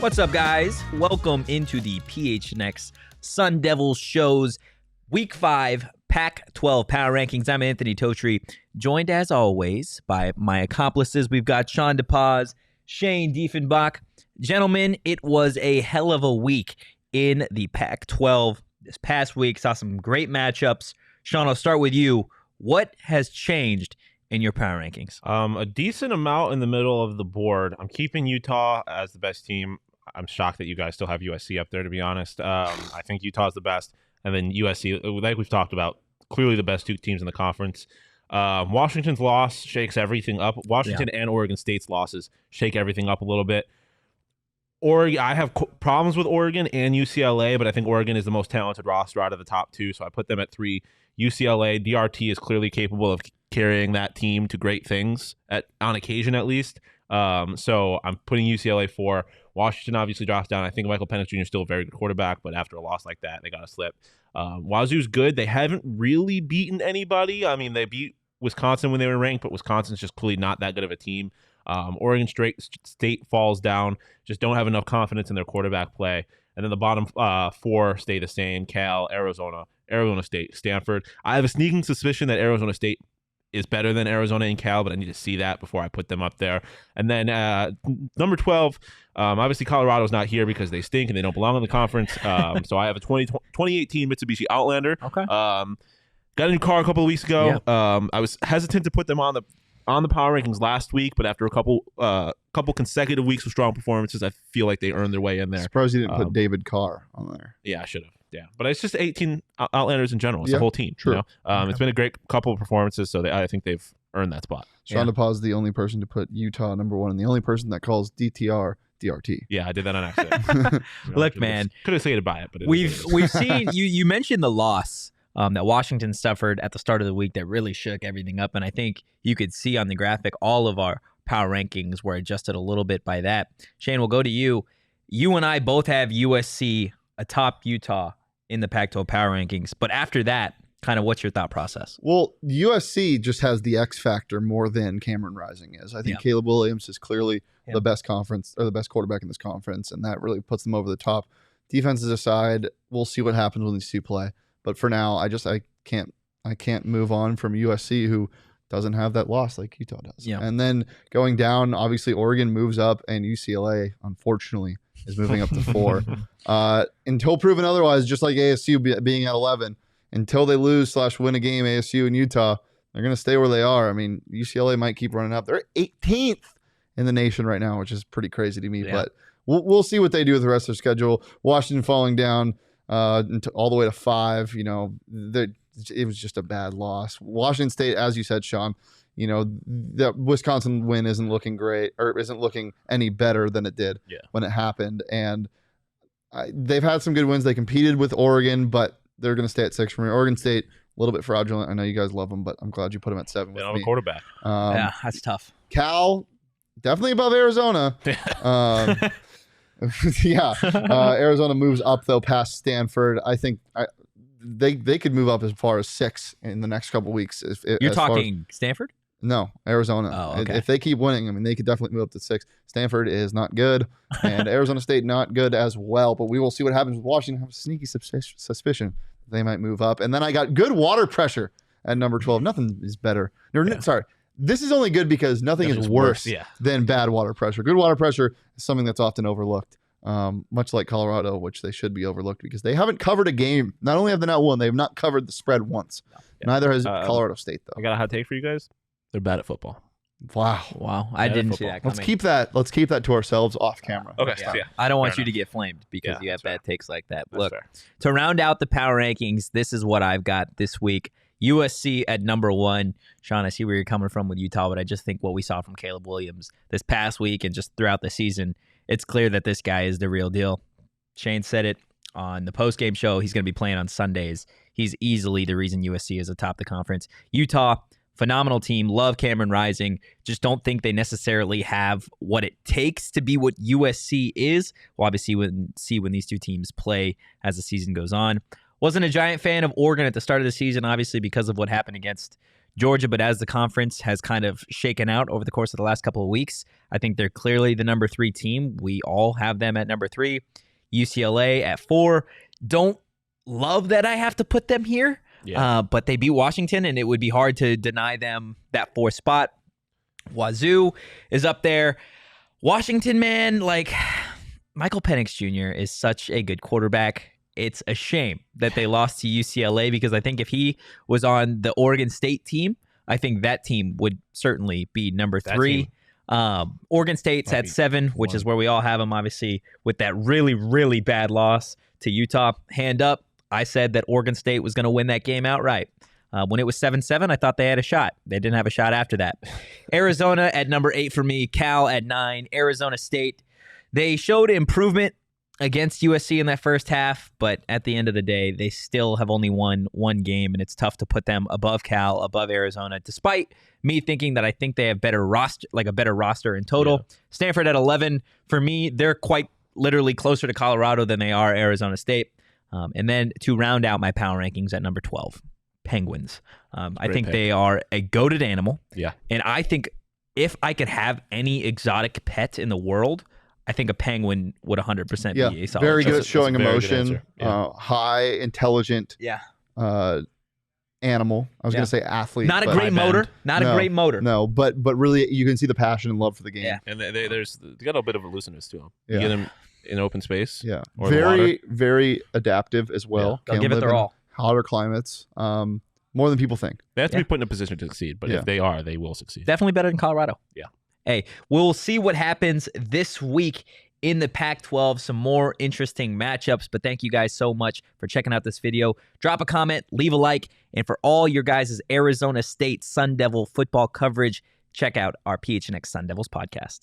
What's up, guys? Welcome into the PHNX Sun Devils shows Week 5 Pac-12 Power Rankings. I'm Anthony Totri, joined as always by my accomplices. We've got Sean DePaz, Shane Diefenbach. Gentlemen, it was a hell of a week in the Pac-12 this past week. Saw some great matchups. Sean, I'll start with you. What has changed in your power rankings? A decent amount in the middle of the board. I'm keeping Utah as the best team. I'm shocked that you guys still have USC up there, to be honest. I think Utah is the best. And then USC, like we've talked about, clearly the best two teams in the conference. Washington's loss shakes everything up. Washington and Oregon State's losses shake everything up a little bit. Oregon, I have problems with Oregon and UCLA, but I think Oregon is the most talented roster out of the top two, so I put them at 3. UCLA, DRT is clearly capable of carrying that team to great things, on occasion at least. So I'm putting UCLA 4. Washington obviously drops down. I think Michael Penix Jr. is still a very good quarterback, but after a loss like that, they got to slip. Wazoo's good. They haven't really beaten anybody. I mean, they beat Wisconsin when they were ranked, but Wisconsin's just clearly not that good of a team. Oregon State falls down. Just don't have enough confidence in their quarterback play. And then the bottom 4 stay the same. Cal, Arizona State, Stanford. I have a sneaking suspicion that Arizona State is better than Arizona and Cal, but I need to see that before I put them up there. And then number 12, obviously Colorado's not here because they stink and they don't belong in the conference. So I have a 2018 Mitsubishi Outlander. Okay. Got a new car a couple of weeks ago. Yeah. I was hesitant to put them on the power rankings last week, but after a couple consecutive weeks of strong performances, I feel like they earned their way in there. Surprised you didn't put David Carr on there. Yeah, I should have. Yeah, but it's just 18 Outlanders in general. It's the whole team. True. You know? It's been a great couple of performances, so I think they've earned that spot. Sean DePaz is the only person to put Utah number 1 and the only person that calls DTR DRT. Yeah, I did that on accident. Look, man, could have said by it, but we've seen you mentioned the loss that Washington suffered at the start of the week that really shook everything up, and I think you could see on the graphic all of our power rankings were adjusted a little bit by that. Shane, we'll go to you. You and I both have USC atop Utah in the Pac-12 power rankings, but after that, kind of what's your thought process? Well, USC just has the X factor more than Cameron Rising is. I think Caleb Williams is clearly the best the best quarterback in this conference, and that really puts them over the top. Defenses aside, we'll see what happens when these two play. But for now, I can't move on from USC, who doesn't have that loss like Utah does. Yeah. And then going down, obviously Oregon moves up, and UCLA, unfortunately, is moving up to 4. Until proven otherwise, just like ASU being at 11, until they lose/win a game, ASU and Utah, they're going to stay where they are. I mean, UCLA might keep running up. They're 18th in the nation right now, which is pretty crazy to me. Yeah. But we'll see what they do with the rest of their schedule. Washington falling down all the way to 5. You know, it was just a bad loss. Washington State, as you said, Sean, you know, the Wisconsin win isn't looking great, or isn't looking any better than it did when it happened. And they've had some good wins. They competed with Oregon, but they're going to stay at 6 for me. Oregon State, a little bit fraudulent. I know you guys love them, but I'm glad you put them at 7 they with don't me. have a quarterback. Yeah, that's tough. Cal, definitely above Arizona. Arizona moves up, though, past Stanford. I think they could move up as far as 6 in the next couple weeks. You're talking Stanford? No, Arizona. Oh, okay. If they keep winning, I mean, they could definitely move up to 6. Stanford is not good, and Arizona State not good as well. But we will see what happens with Washington. I have a sneaky suspicion they might move up. And then I got good water pressure at number 12. Nothing is better. Sorry. This is only good because nothing is worse than bad water pressure. Good water pressure is something that's often overlooked, much like Colorado, which they should be overlooked because they haven't covered a game. Not only have they not won, they have not covered the spread once. Neither has Colorado State, though. I got a hot take for you guys. They're bad at football. Wow. I didn't see that coming. Let's keep that to ourselves off camera. Okay. Yeah. I don't want you to get flamed because you have bad takes like that. Look, to round out the power rankings, this is what I've got this week. USC at number 1. Sean, I see where you're coming from with Utah, but I just think what we saw from Caleb Williams this past week and just throughout the season, it's clear that this guy is the real deal. Shane said it on the postgame show. He's going to be playing on Sundays. He's easily the reason USC is atop the conference. Utah, phenomenal team. Love Cameron Rising. Just don't think they necessarily have what it takes to be what USC is. We'll obviously see when these two teams play as the season goes on. Wasn't a giant fan of Oregon at the start of the season, obviously, because of what happened against Georgia, but as the conference has kind of shaken out over the course of the last couple of weeks, I think they're clearly the number 3 team. We all have them at number 3. UCLA at 4. Don't love that I have to put them here, but they beat Washington, and it would be hard to deny them that 4th spot. Wazoo is up there. Washington, man, like Michael Penix Jr. is such a good quarterback. It's a shame that they lost to UCLA because I think if he was on the Oregon State team, I think that team would certainly be number 3. Oregon State's at 7, which is where we all have them, obviously, with that really, really bad loss to Utah. Hand up, I said that Oregon State was going to win that game outright. When it was 7-7, I thought they had a shot. They didn't have a shot after that. Arizona at number 8 for me. Cal at 9. Arizona State. They showed improvement against USC in that first half, but at the end of the day, they still have only won 1 game, and it's tough to put them above Cal, above Arizona, despite me thinking that I think they have a better roster in total. Yeah. Stanford at 11. For me, they're quite literally closer to Colorado than they are Arizona State. And then to round out my power rankings at number 12, Penguins. I think they are a goated animal. Yeah. And I think if I could have any exotic pet in the world, I think a penguin would 100% be a solid. Very good at showing emotion. High, intelligent animal. I was going to say athlete. Not a great motor. Not a great motor. No, but really you can see the passion and love for the game. Yeah. And they got a bit of elusiveness to them. You get them in open space. Yeah. Very, very adaptive as well. They'll give it their all. Hotter climates. More than people think. They have to be put in a position to succeed, but if they are, they will succeed. Definitely better than Colorado. Yeah. Hey, we'll see what happens this week in the Pac-12. Some more interesting matchups, but thank you guys so much for checking out this video. Drop a comment, leave a like, and for all your guys' Arizona State Sun Devil football coverage, check out our PHNX Sun Devils podcast.